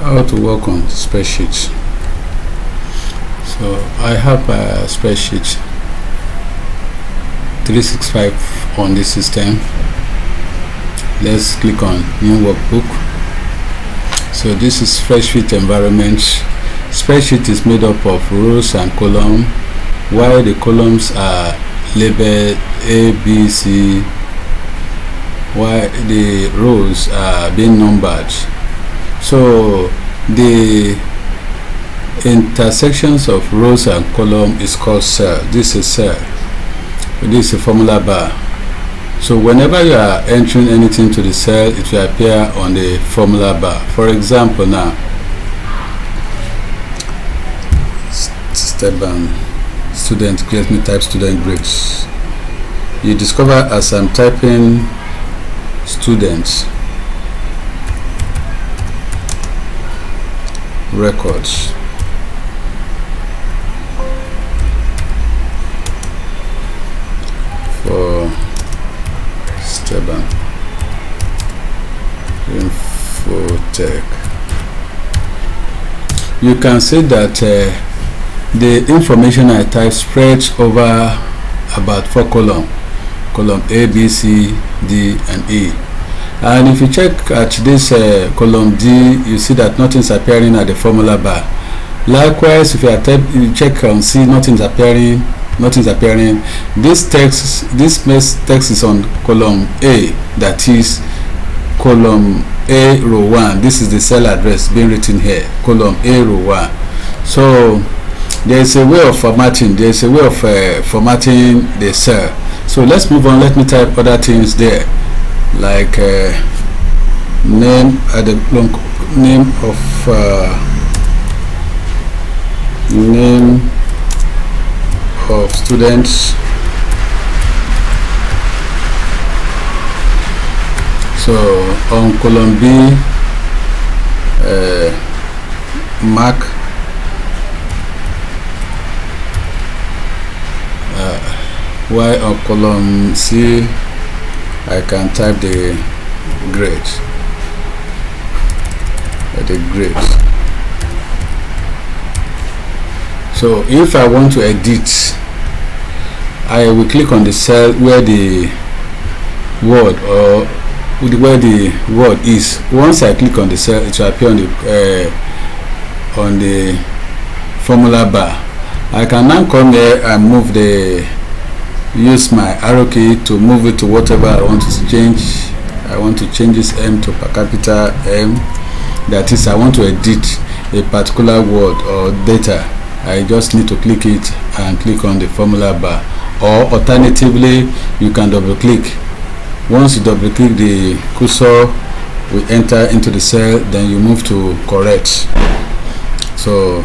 how to work on spreadsheet. So I have a spreadsheet 365 on this system. Let's click on new workbook. So this is spreadsheet environment. Spreadsheet is made up of rows and columns, while the columns are labeled A, B, C, while the rows are being numbered. So the intersections of rows and column is called cell. This is cell. This is a formula bar. So whenever you are entering anything to the cell, it will appear on the formula bar. For example, now step and student, let me type student grades. You discover as I'm typing students records, for Esteban Infotech, you can see that the information I type spreads over about 4 columns: column A, B, C, D, and E. And if you check at this column D, you see that nothing's appearing at the formula bar. Likewise, if you check on C, nothing's appearing. This text is on column A, that is column A row 1. This is the cell address being written here, column A row 1. So there is a way of formatting. There is a way of formatting the cell. So let's move on. Let me type other things there, like name at the name of students. So on column B, mark while on column C I can type the grade. So if I want to edit, I will click on the cell where the word is. Once I click on the cell, it will appear on the formula bar. I can now come here and use my arrow key to move it to whatever I want to change. I want to change this M to per capita M. That is, I want to edit a particular word or data. I just need to click it and click on the formula bar. Or alternatively, you can double click. Once you double click, the cursor will enter into the cell, then you move to correct. So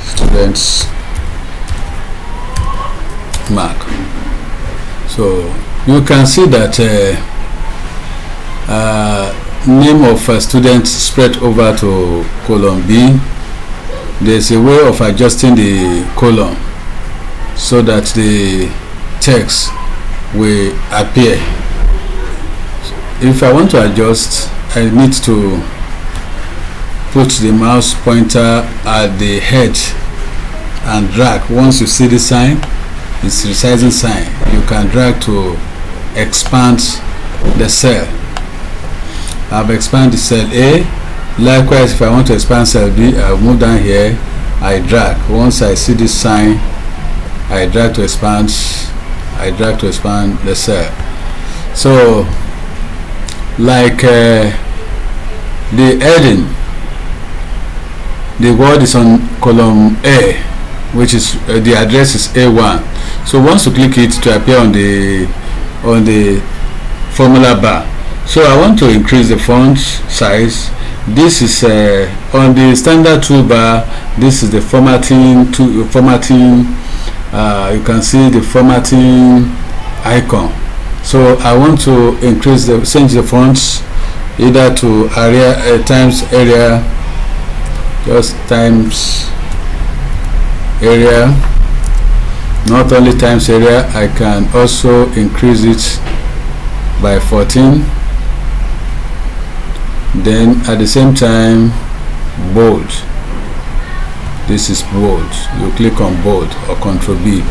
students mark. So you can see that name of a student spread over to column B. There's a way of adjusting the column so that the text will appear. If I want to adjust, I need to put the mouse pointer at the head and drag. Once you see the sign, it's resizing sign, you can drag to expand the cell. I've expanded cell A. Likewise, if I want to expand cell B, I'll move down here, I drag. Once I see this sign, I drag to expand the cell. So like the heading, the word is on column A, which is the address is A1. So once you click it to appear on the formula bar. So I want to increase the font size. This is on the standard toolbar. This is the formatting. You can see the formatting icon. So I want to change the fonts either to area times area, just times area, not only times area. I can also increase it by 14. Then at the same time bold. This is bold. You click on bold or Ctrl B.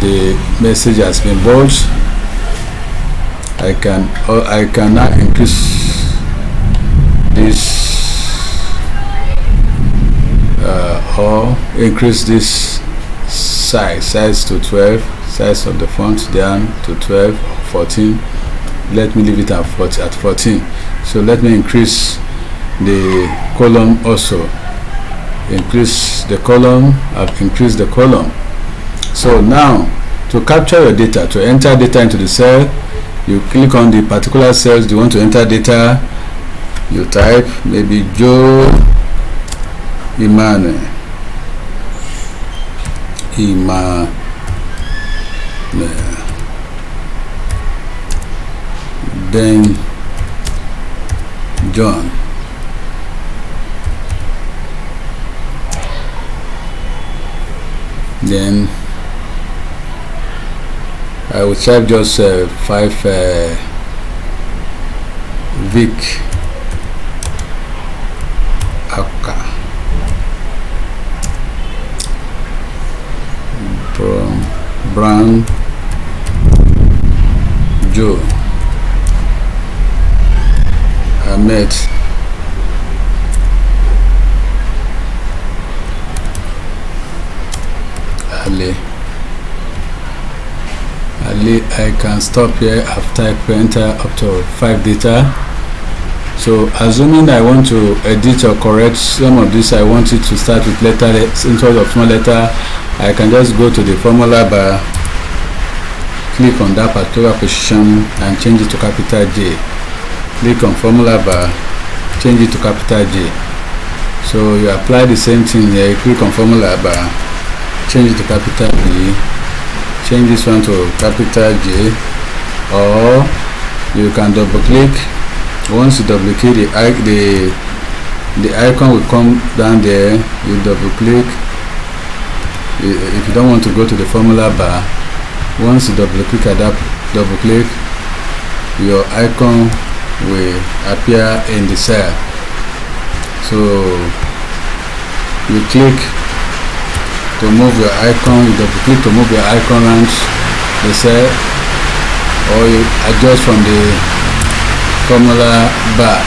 The message has been bold. I can now increase this or increase this size to 12, size of the font down to 12 or 14. Let me leave it at 14. So let me increase the column also. Increase the column. I've increased the column. So now to capture your data, to enter data into the cell, you click on the particular cells you want to enter data. You type maybe Joe Emmanuel. Then John. Then I will type just 5 Vic Aka Brown Joe Ahmed Ali. I can stop here. I've typed enter up to 5 data. So assuming I want to edit or correct some of this, I want it to start with letter instead of small letter, I can just go to the formula bar, click on that particular position and change it to capital J. Click on formula bar, change it to capital J. So you apply the same thing here. You click on formula bar, change it to capital B, change this one to capital J, or you can double click. Once you double click, the icon will come down there. You double click. If you don't want to go to the formula bar, once you double click at that double click, your icon will appear in the cell. So you click to move your icon, you double click to move your icon around the cell, or you adjust from the formula bar.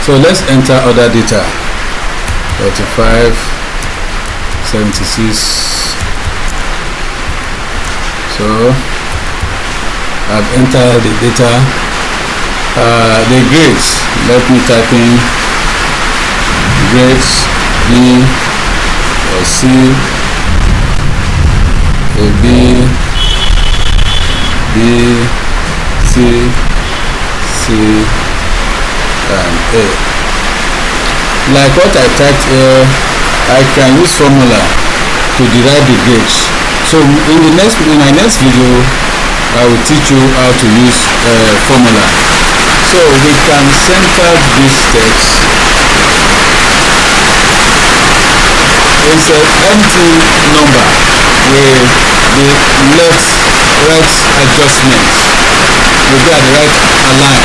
So let's enter other data. 35, 76. So I've entered the data. The grades, let me type in grades B or C, a B, B, C, C, and A. Like what I typed here, I can use formula to derive the grades. So in my next video, I will teach you how to use formula. So we can center this text. It's an empty number with the right adjustment will be at the right align.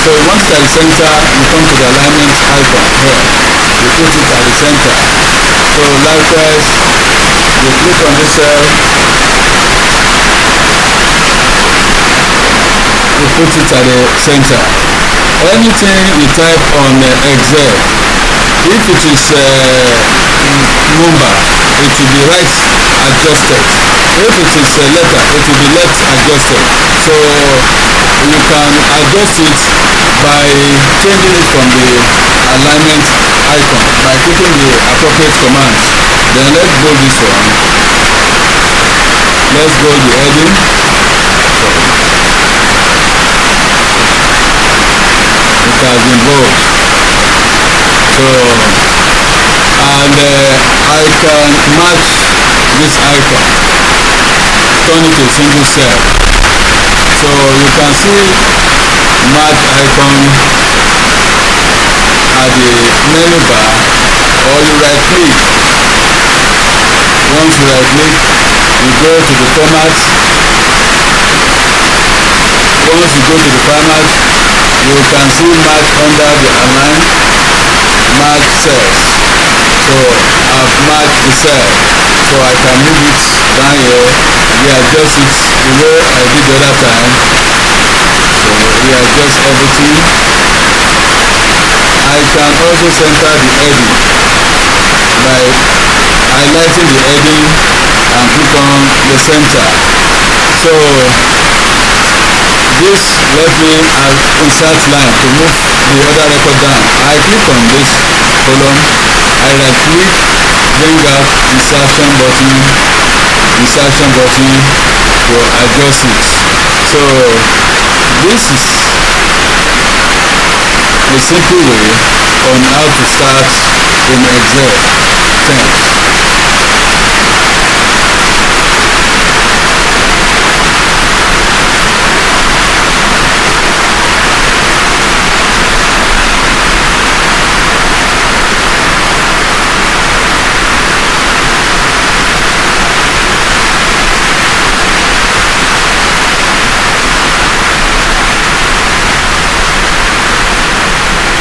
So once at the center, you come to the alignment icon here. You put it at the center. So likewise, you click on this cell. You put it at the center. Anything you type on Excel, if it is number, it will be right adjusted. If it is a letter, it will be left adjusted. So you can adjust it by changing it from the alignment icon by clicking the appropriate commands. Then let's go this one. Let's go the heading. It has been bold. So and I can match this icon, turn it to a single cell. So you can see match icon at the menu bar, or you right click. Once you right click, you go to the format. Once you go to the format, you can see mark under the align mark cells. So I've marked the cell, so I can move it down here, readjust it the way I did the other time. So readjust everything. I can also center the heading by highlighting the heading and click on the center. So this let me insert line to move the other record down. I click on this column, I right click, bring up insertion button to adjust it. So this is a simple way on how to start in Excel. Thanks.